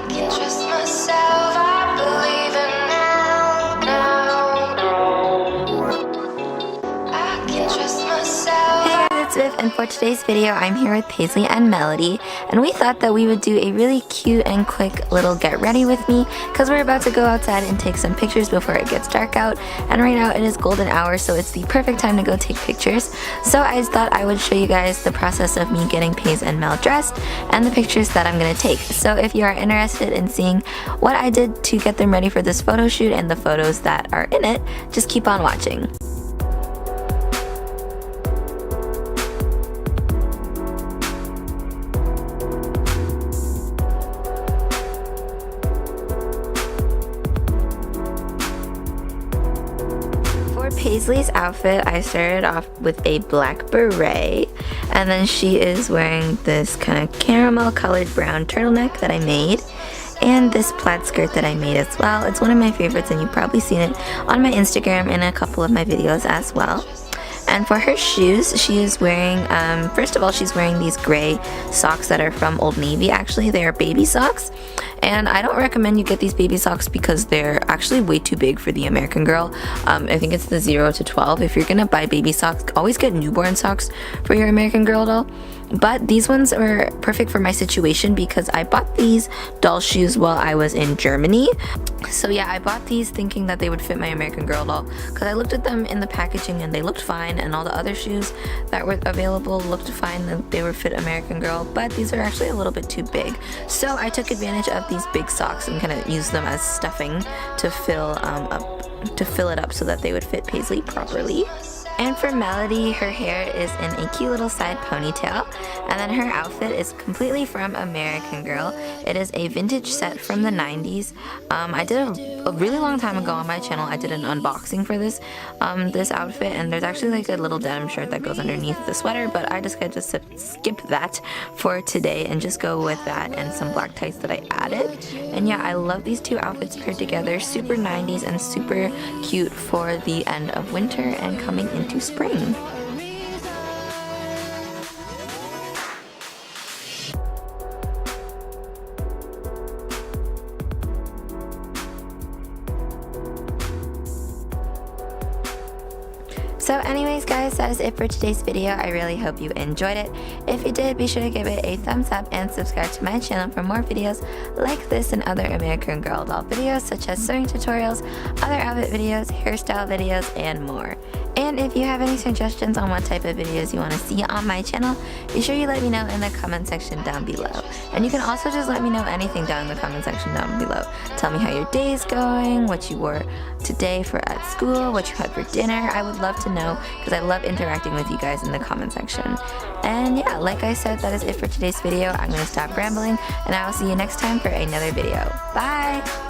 can trust myself, I believe in now. I can trust myself. Hey guys, it's Viv, and for today's video I'm here with Paisley and Melody, and we thought that we would do a really cute and quick little get ready with me because we're about to go outside and take some pictures before it gets dark out, and right now it is golden hour, so it's the perfect time to go take pictures. So I just thought I would show you guys the process of me getting Paige and Mel dressed and the pictures that I'm going to take. So if you are interested in seeing what I did to get them ready for this photo shoot and the photos that are in it, just keep on watching. Paisley's outfit, I started off with a black beret, and then she is wearing this kind of caramel colored brown turtleneck that I made, and this plaid skirt that I made as well. It's one of my favorites, and you've probably seen it on my Instagram and a couple of my videos as well. And for her shoes, she is wearing, first of all, she's wearing these gray socks that are from Old Navy. Actually, they are baby socks. And I don't recommend you get these baby socks because they're actually way too big for the American girl. I think it's the 0 to 12. If you're gonna buy baby socks, always get newborn socks for your American girl doll. But these ones are perfect for my situation because I bought these doll shoes while I was in Germany. So yeah, I bought these thinking that they would fit my American Girl doll because I looked at them in the packaging and they looked fine, and all the other shoes that were available looked fine, and they would fit American Girl, but these are actually a little bit too big. So I took advantage of these big socks and kind of used them as stuffing to fill it up so that they would fit Paisley properly. And for Melody, her hair is in a cute little side ponytail, and then her outfit is completely from American Girl. It is a vintage set from the 90s. I did a really long time ago on my channel, I did an unboxing for this outfit, and there's actually like a little denim shirt that goes underneath the sweater, but I decided to skip that for today and just go with that and some black tights that I added. And yeah, I love these two outfits paired together, super 90s and super cute for the end of winter and coming into spring. So anyways guys, that is it for today's video. I really hope you enjoyed it. If you did, be sure to give it a thumbs up and subscribe to my channel for more videos like this and other American Girl doll videos such as sewing tutorials, other outfit videos, hairstyle videos, and more. And if you have any suggestions on what type of videos you want to see on my channel, be sure you let me know in the comment section down below. And you can also just let me know anything down in the comment section down below. Tell me how your day is going, what you wore today for at school, what you had for dinner. I would love to know because I love interacting with you guys in the comment section. And yeah, like I said, that is it for today's video. I'm going to stop rambling, and I will see you next time for another video. Bye!